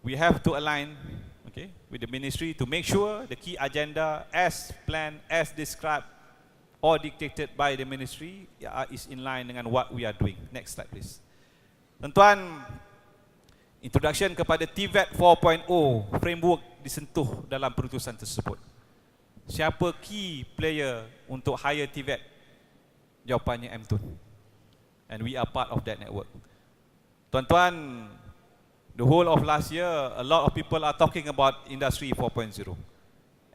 we have to align, okay, with the ministry to make sure the key agenda as planned, as described or dictated by the ministry is in line dengan what we are doing. Next slide please. Tuan-tuan, introduction kepada TVET 4.0 framework disentuh dalam perutusan tersebut. Siapa key player untuk hire TVET? Jawapannya MTUN. And we are part of that network. Tuan-tuan, the whole of last year, a lot of people are talking about Industry 4.0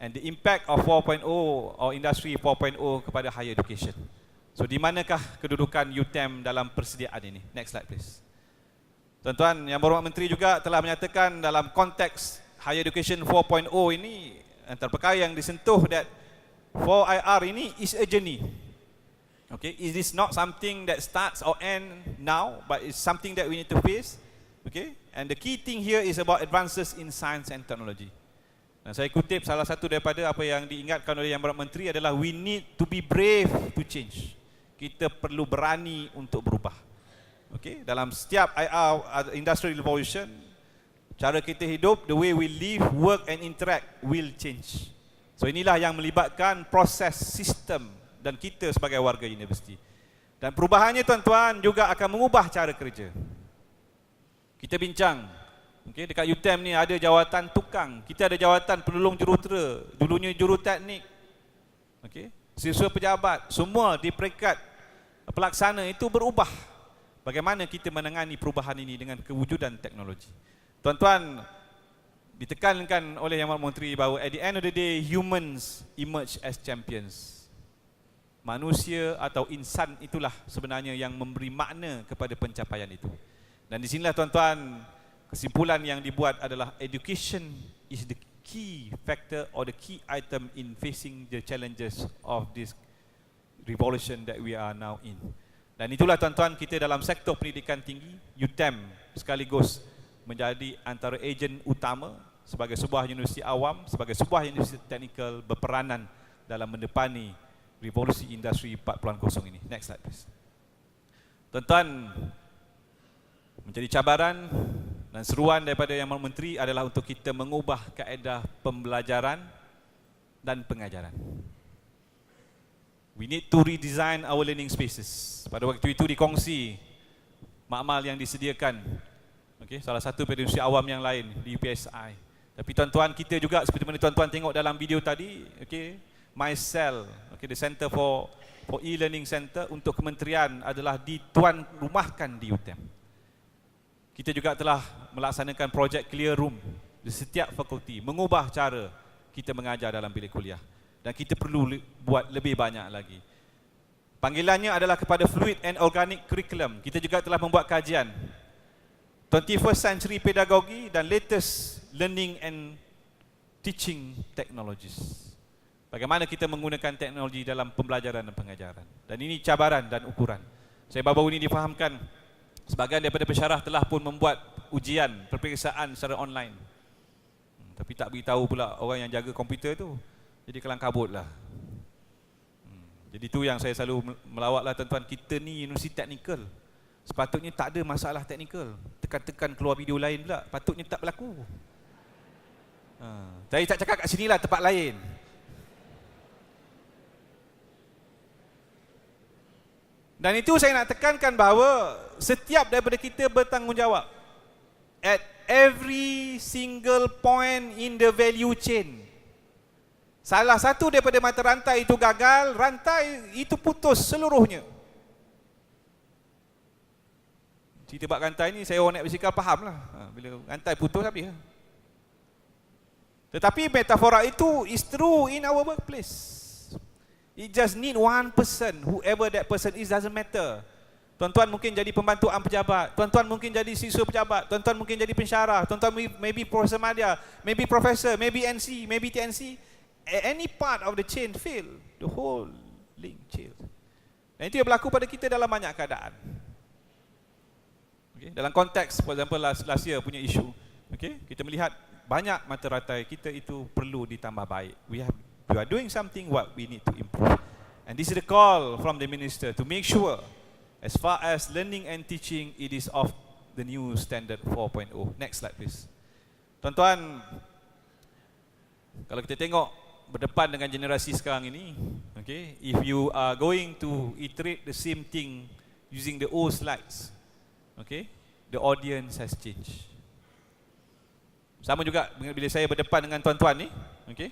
and the impact of 4.0 or Industry 4.0 kepada higher education. So di manakah kedudukan UTeM dalam persediaan ini? Next slide please. Tuan-tuan, Yang Berhormat Menteri juga telah menyatakan dalam konteks higher education 4.0 ini, antara perkara yang disentuh that 4IR ini is a journey. Okay, it is not something that starts or end now, but it's something that we need to face. Okay, and the key thing here is about advances in science and technology. Dan saya kutip salah satu daripada apa yang diingatkan oleh Yang Berhormat Menteri adalah we need to be brave to change. Kita perlu berani untuk berubah. Okay, dalam setiap IR, industrial revolution, cara kita hidup, the way we live, work and interact will change. So inilah yang melibatkan proses sistem dan kita sebagai warga universiti. Dan perubahannya tuan-tuan juga akan mengubah cara kerja. Kita bincang, okay, dekat UTeM ni ada jawatan tukang, kita ada jawatan penolong jurutera, dulunya juruteknik. Okay, siswa pejabat, semua di peringkat pelaksana itu berubah. Bagaimana kita menangani perubahan ini dengan kewujudan teknologi. Tuan-tuan, ditekankan oleh Yang Berhormat Menteri bahawa at the end of the day, humans emerge as champions. Manusia atau insan itulah sebenarnya yang memberi makna kepada pencapaian itu. Dan di sinilah tuan-tuan, kesimpulan yang dibuat adalah education is the key factor or the key item in facing the challenges of this revolution that we are now in. Dan itulah tuan-tuan, kita dalam sektor pendidikan tinggi, UTeM sekaligus menjadi antara ejen utama sebagai sebuah universiti awam, sebagai sebuah universiti teknikal berperanan dalam mendepani revolusi industri 4.0 ini. Next slide please. Tuan-tuan, menjadi cabaran dan seruan daripada Yang Berhormat Menteri adalah untuk kita mengubah kaedah pembelajaran dan pengajaran. We need to redesign our learning spaces. Pada waktu itu dikongsi makmal yang disediakan, okay, salah satu daripada universiti awam yang lain di UPSI. Tapi tuan-tuan, kita juga seperti mana tuan-tuan tengok dalam video tadi, okay, MyCell, okay, the Center for E-Learning Center untuk kementerian adalah dituan rumahkan di UTeM. Kita juga telah melaksanakan projek Clear Room di setiap fakulti, mengubah cara kita mengajar dalam bilik kuliah. Dan kita perlu buat lebih banyak lagi. Panggilannya adalah kepada Fluid and Organic Curriculum. Kita juga telah membuat kajian 21st Century Pedagogy dan Latest Learning and Teaching Technologies. Bagaimana kita menggunakan teknologi dalam pembelajaran dan pengajaran. Dan ini cabaran dan ukuran. Saya baru-baru ini difahamkan, sebahagian daripada pensyarah telah pun membuat ujian peperiksaan secara online. Tapi tak beritahu pula orang yang jaga komputer tu. Jadi kelang kabut lah. Jadi tu yang saya selalu melawak lah tuan-tuan. Kita ni universiti teknikal. Sepatutnya tak ada masalah teknikal. Tekan-tekan keluar video lain pula. Patutnya tak berlaku. Saya tak cakap kat sini lah, tempat lain. Dan itu saya nak tekankan bahawa setiap daripada kita bertanggungjawab. At every single point in the value chain. Salah satu daripada mata rantai itu gagal, rantai itu putus seluruhnya. Cerita bab rantai ni, saya orang naik basikal faham lah. Bila rantai putus habis. Tetapi metafora itu is true in our workplace. It just need one person, whoever that person is, doesn't matter. Tuan-tuan mungkin jadi pembantu pejabat, tuan-tuan mungkin jadi siswa pejabat, tuan-tuan mungkin jadi pensyarah, tuan-tuan maybe profesor madya, maybe professor, maybe NC, maybe TNC. Any part of the chain fail, the whole link fail. Dan itu yang berlaku pada kita dalam banyak keadaan. Okay, dalam konteks, for example last year punya isu, okay, kita melihat banyak mata rantai kita itu perlu ditambah baik. We are doing something what we need to improve. And this is the call from the minister to make sure, as far as learning and teaching, it is of the new standard 4.0. Next slide please. Tuan-tuan, kalau kita tengok berdepan dengan generasi sekarang ini, okay, if you are going to iterate the same thing using the old slides, okay, the audience has changed. Sama juga bila saya berdepan dengan tuan-tuan ni, okay,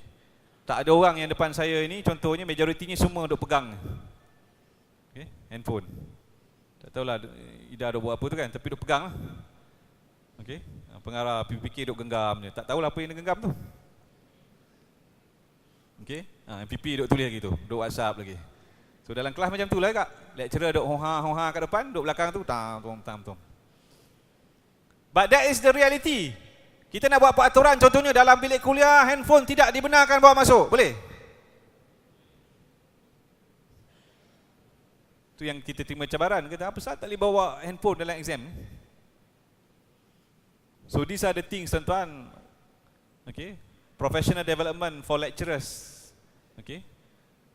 tak ada orang yang depan saya ini, contohnya majoritinya semua duk pegang, okay, handphone. Tak tahulah Ida duk buat apa tu kan, tapi duk pegang lah. Okay, pengarah PPK duk genggam je, tak tahulah apa yang dia genggam tu. Okay, MPP duk tulis lagi tu, duk WhatsApp lagi. So dalam kelas macam tu lah kak, lecturer duk honha kat depan, duk belakang tu tam. But that is the reality. Kita nak buat peraturan, contohnya dalam bilik kuliah handphone tidak dibenarkan bawa masuk, boleh? Tu yang kita terima cabaran, kata apa sahaja tak boleh bawa handphone dalam exam. So these are the things tuan-tuan, okay, professional development for lecturers. Okay,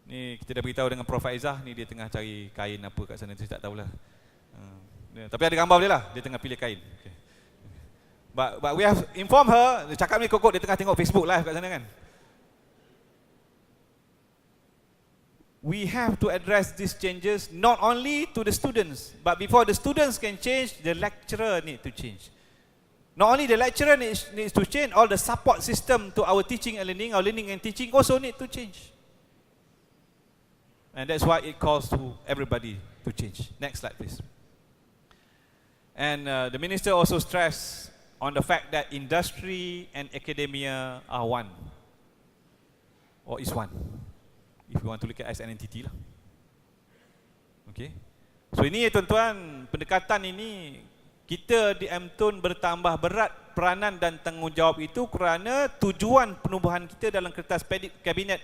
ni kita dah beritahu dengan Prof Aizah, ni dia tengah cari kain apa kat sana, saya tak tahulah. Tapi ada gambar dia lah, dia tengah pilih kain. Okay. But we have informed her, dia cakap ni kokok, dia tengah tengok Facebook live kat sana kan. We have to address these changes not only to the students, but before the students can change, the lecturer need to change. Not only the lecturer needs to change, all the support system to our teaching and learning, our learning and teaching also need to change. And that's why it calls to everybody to change. Next slide please. And the minister also stressed on the fact that industry and academia are one, or is one, if you want to look at as an entity lah. Okay, so ini tuan-tuan, pendekatan ini kita di MTUN bertambah berat peranan dan tanggungjawab itu kerana tujuan penubuhan kita dalam kertas kabinet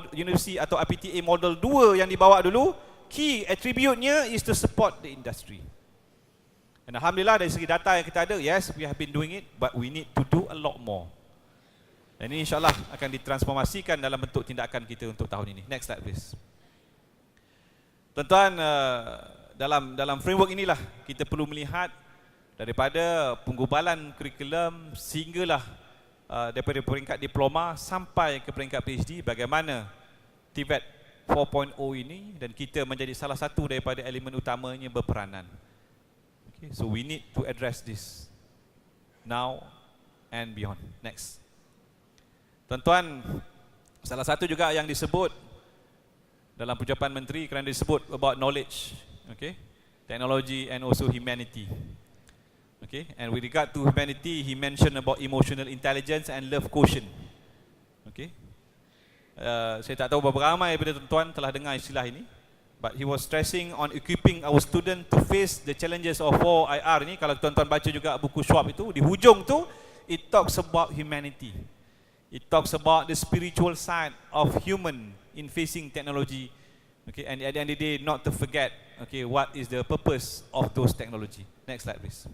universiti atau APTA Modul 2 yang dibawa dulu, key attribute-nya is to support the industry. Dan alhamdulillah dari segi data yang kita ada, yes, we have been doing it, but we need to do a lot more. Dan ini insyaAllah akan ditransformasikan dalam bentuk tindakan kita untuk tahun ini. Next slide please. Tuan-tuan, dalam framework inilah kita perlu melihat daripada penggubalan kurikulum sehinggalah daripada peringkat diploma sampai ke peringkat PhD, bagaimana TVET 4.0 ini dan kita menjadi salah satu daripada elemen utamanya berperanan. So we need to address this now and beyond. Next. Tuan-tuan, salah satu juga yang disebut dalam ucapan menteri kerana disebut about knowledge, okay, technology and also humanity. Okay, and with regard to humanity, he mentioned about emotional intelligence and love quotient. Okay, saya tak tahu berapa ramai daripada tuan-tuan telah dengar istilah ini. But he was stressing on equipping our student to face the challenges of 4IR ni. Kalau tuan-tuan baca juga buku Schwab itu, di hujung tu, it talks about humanity. It talks about the spiritual side of human in facing technology. Okay, and at the end of the day, not to forget, okay, what is the purpose of those technology. Next slide, please.